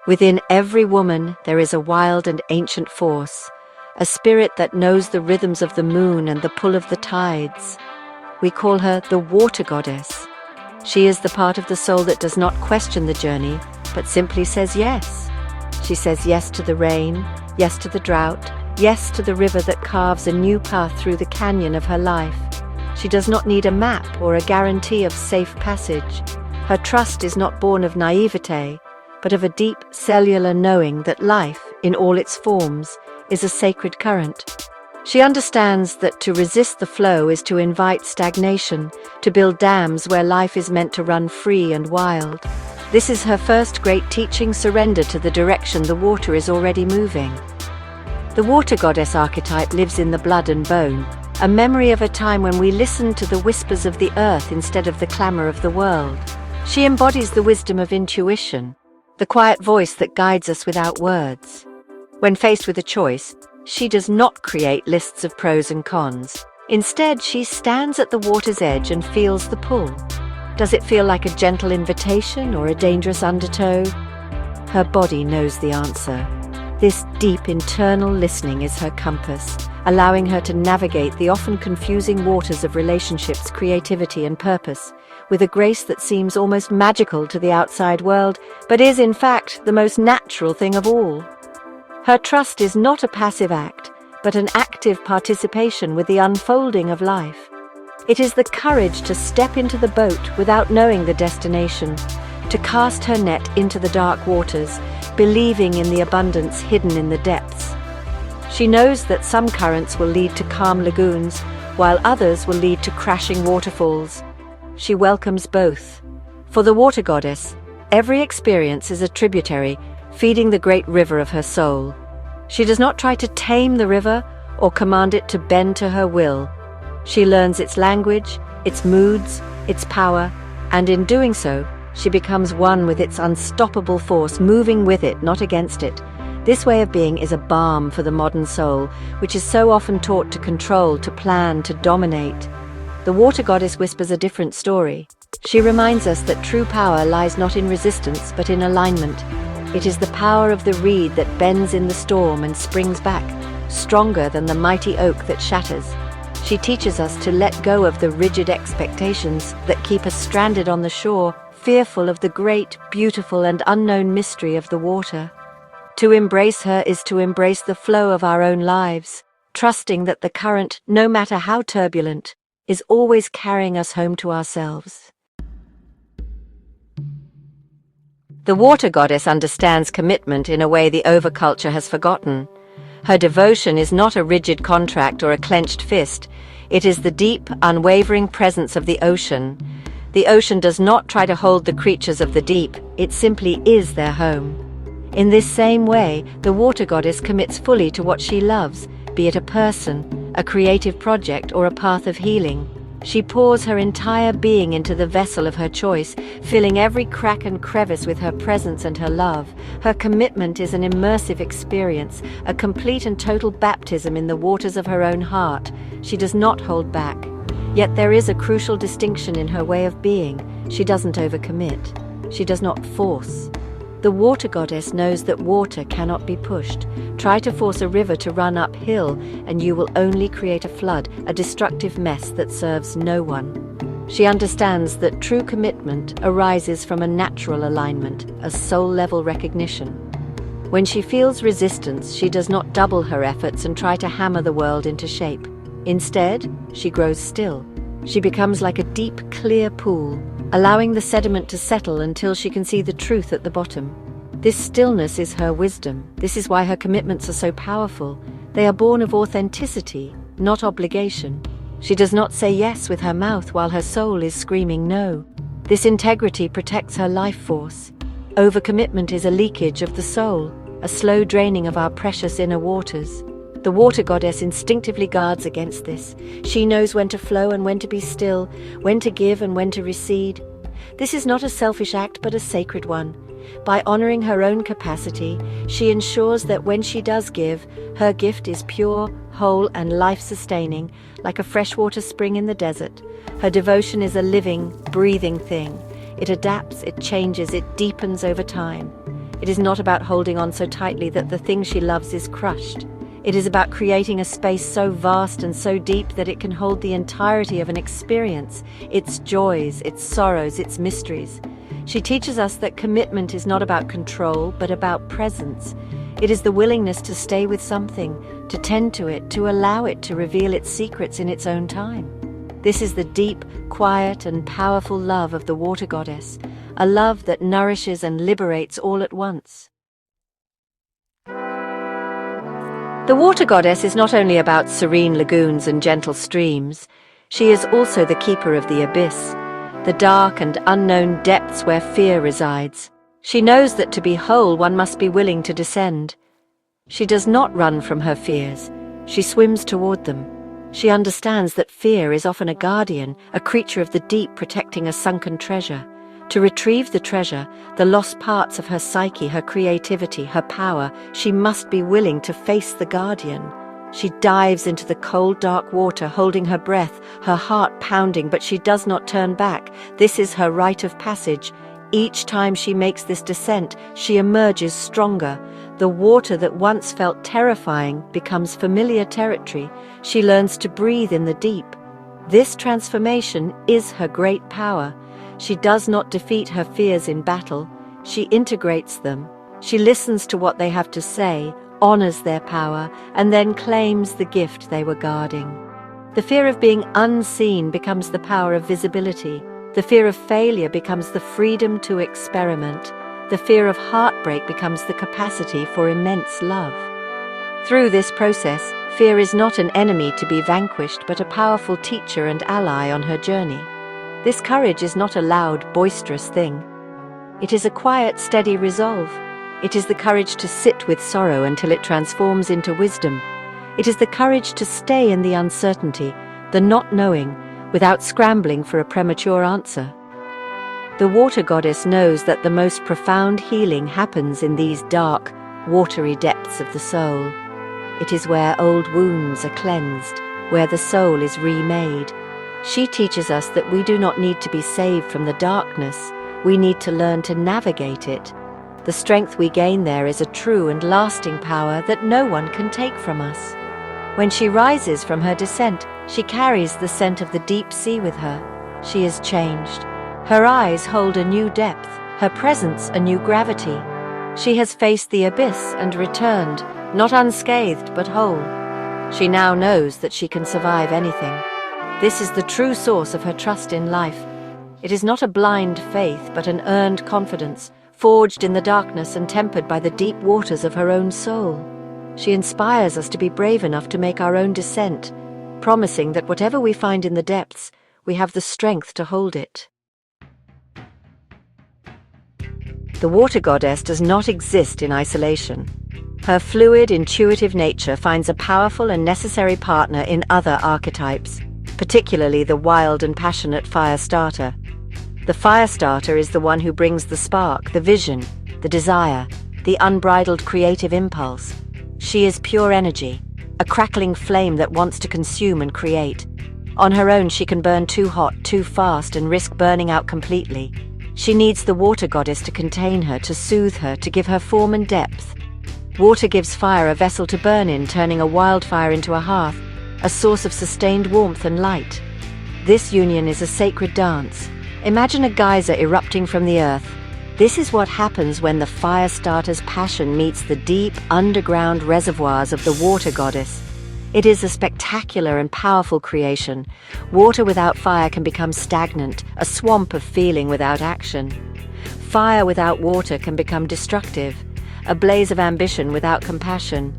Within every woman there is a wild and ancient force, a spirit that knows the rhythms of the moon and the pull of the tides. We call her the water goddess. She is the part of the soul that does not question the journey, but simply says yes. She says yes to the rain, yes to the drought, yes to the river that carves a new path through the canyon of her life. She does not need a map or a guarantee of safe passage. Her trust is not born of naivete, but of a deep cellular knowing that life, in all its forms, is a sacred current. She understands that to resist the flow is to invite stagnation, to build dams where life is meant to run free and wild. This is her first great teaching: surrender to the direction the water is already moving. The water goddess archetype lives in the blood and bone, a memory of a time when we listened to the whispers of the earth instead of the clamor of the world. She embodies the wisdom of intuition, the quiet voice that guides us without words. When faced with a choice, she does not create lists of pros and cons. Instead, she stands at the water's edge and feels the pull. Does it feel like a gentle invitation or a dangerous undertow? Her body knows the answer. This deep internal listening is her compass, allowing her to navigate the often confusing waters of relationships, creativity, and purpose, with a grace that seems almost magical to the outside world, but is in fact the most natural thing of all. Her trust is not a passive act, but an active participation with the unfolding of life. It is the courage to step into the boat without knowing the destination, to cast her net into the dark waters, believing in the abundance hidden in the depths. She knows that some currents will lead to calm lagoons, while others will lead to crashing waterfalls. She welcomes both. For the water goddess, every experience is a tributary, feeding the great river of her soul. She does not try to tame the river or command it to bend to her will. She learns its language, its moods, its power, and in doing so, she becomes one with its unstoppable force, moving with it, not against it. This way of being is a balm for the modern soul, which is so often taught to control, to plan, to dominate. The water goddess whispers a different story. She reminds us that true power lies not in resistance, but in alignment. It is the power of the reed that bends in the storm and springs back, stronger than the mighty oak that shatters. She teaches us to let go of the rigid expectations that keep us stranded on the shore, fearful of the great, beautiful, and unknown mystery of the water. To embrace her is to embrace the flow of our own lives, trusting that the current, no matter how turbulent, is always carrying us home to ourselves. The water goddess understands commitment in a way the overculture has forgotten. Her devotion is not a rigid contract or a clenched fist. It is the deep, unwavering presence of the ocean. The ocean does not try to hold the creatures of the deep, it simply is their home. In this same way, the water goddess commits fully to what she loves, be it a person, a creative project, or a path of healing. She pours her entire being into the vessel of her choice, filling every crack and crevice with her presence and her love. Her commitment is an immersive experience, a complete and total baptism in the waters of her own heart. She does not hold back. Yet there is a crucial distinction in her way of being. She doesn't overcommit. She does not force. The water goddess knows that water cannot be pushed. Try to force a river to run uphill, and you will only create a flood, a destructive mess that serves no one. She understands that true commitment arises from a natural alignment, a soul-level recognition. When she feels resistance, she does not double her efforts and try to hammer the world into shape. Instead, she grows still. She becomes like a deep, clear pool, allowing the sediment to settle until she can see the truth at the bottom. This stillness is her wisdom. This is why her commitments are so powerful. They are born of authenticity, not obligation. She does not say yes with her mouth while her soul is screaming no. This integrity protects her life force. Overcommitment is a leakage of the soul, a slow draining of our precious inner waters. The water goddess instinctively guards against this. She knows when to flow and when to be still, when to give and when to recede. This is not a selfish act, but a sacred one. By honoring her own capacity, she ensures that when she does give, her gift is pure, whole, and life-sustaining, like a freshwater spring in the desert. Her devotion is a living, breathing thing. It adapts, it changes, it deepens over time. It is not about holding on so tightly that the thing she loves is crushed. It is about creating a space so vast and so deep that it can hold the entirety of an experience, its joys, its sorrows, its mysteries. She teaches us that commitment is not about control, but about presence. It is the willingness to stay with something, to tend to it, to allow it to reveal its secrets in its own time. This is the deep, quiet, and powerful love of the water goddess, a love that nourishes and liberates all at once. The water goddess is not only about serene lagoons and gentle streams, she is also the keeper of the abyss, the dark and unknown depths where fear resides. She knows that to be whole one must be willing to descend. She does not run from her fears, she swims toward them. She understands that fear is often a guardian, a creature of the deep protecting a sunken treasure. To retrieve the treasure, the lost parts of her psyche, her creativity, her power, she must be willing to face the guardian. She dives into the cold, dark water, holding her breath, her heart pounding, but she does not turn back. This is her rite of passage. Each time she makes this descent, she emerges stronger. The water that once felt terrifying becomes familiar territory. She learns to breathe in the deep. This transformation is her great power. She does not defeat her fears in battle. She integrates them. She listens to what they have to say, honors their power, and then claims the gift they were guarding. The fear of being unseen becomes the power of visibility. The fear of failure becomes the freedom to experiment. The fear of heartbreak becomes the capacity for immense love. Through this process, fear is not an enemy to be vanquished, but a powerful teacher and ally on her journey. This courage is not a loud, boisterous thing. It is a quiet, steady resolve. It is the courage to sit with sorrow until it transforms into wisdom. It is the courage to stay in the uncertainty, the not knowing, without scrambling for a premature answer. The water goddess knows that the most profound healing happens in these dark, watery depths of the soul. It is where old wounds are cleansed, where the soul is remade. She teaches us that we do not need to be saved from the darkness. We need to learn to navigate it. The strength we gain there is a true and lasting power that no one can take from us. When she rises from her descent, she carries the scent of the deep sea with her. She is changed. Her eyes hold a new depth, her presence a new gravity. She has faced the abyss and returned, not unscathed but whole. She now knows that she can survive anything. This is the true source of her trust in life. It is not a blind faith, but an earned confidence, forged in the darkness and tempered by the deep waters of her own soul. She inspires us to be brave enough to make our own descent, promising that whatever we find in the depths, we have the strength to hold it. The water goddess does not exist in isolation. Her fluid, intuitive nature finds a powerful and necessary partner in other archetypes, particularly the wild and passionate fire starter. The fire starter is the one who brings the spark, the vision, the desire, the unbridled creative impulse. She is pure energy, a crackling flame that wants to consume and create. On her own, she can burn too hot, too fast, and risk burning out completely. She needs the water goddess to contain her, to soothe her, to give her form and depth. Water gives fire a vessel to burn in, turning a wildfire into a hearth, a source of sustained warmth and light. This union is a sacred dance. Imagine a geyser erupting from the earth. This is what happens when the fire starter's passion meets the deep, underground reservoirs of the water goddess. It is a spectacular and powerful creation. Water without fire can become stagnant, a swamp of feeling without action. Fire without water can become destructive, a blaze of ambition without compassion.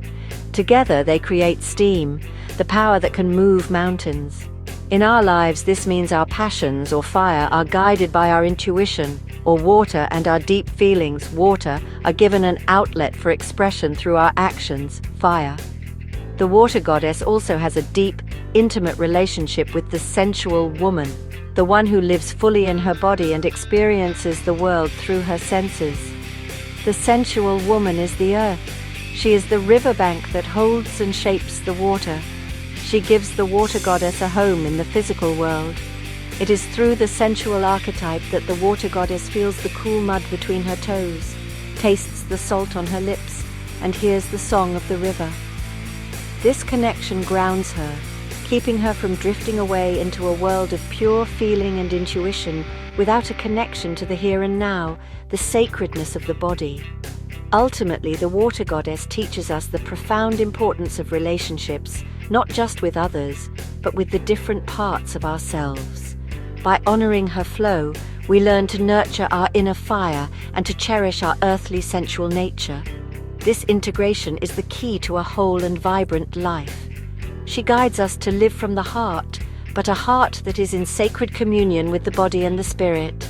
Together they create steam, the power that can move mountains. In our lives, this means our passions, or fire, are guided by our intuition, or water and our deep feelings, water, are given an outlet for expression through our actions, fire. The water goddess also has a deep, intimate relationship with the sensual woman, the one who lives fully in her body and experiences the world through her senses. The sensual woman is the earth. She is the riverbank that holds and shapes the water. She gives the water goddess a home in the physical world. It is through the sensual archetype that the water goddess feels the cool mud between her toes, tastes the salt on her lips, and hears the song of the river. This connection grounds her, keeping her from drifting away into a world of pure feeling and intuition without a connection to the here and now, the sacredness of the body. Ultimately, the water goddess teaches us the profound importance of relationships, not just with others, but with the different parts of ourselves. By honoring her flow, we learn to nurture our inner fire and to cherish our earthly sensual nature. This integration is the key to a whole and vibrant life. She guides us to live from the heart, but a heart that is in sacred communion with the body and the spirit.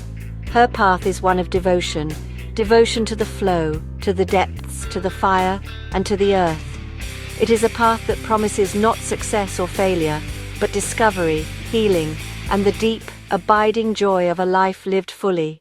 Her path is one of devotion to the flow, to the depths, to the fire, and to the earth. It is a path that promises not success or failure, but discovery, healing, and the deep, abiding joy of a life lived fully.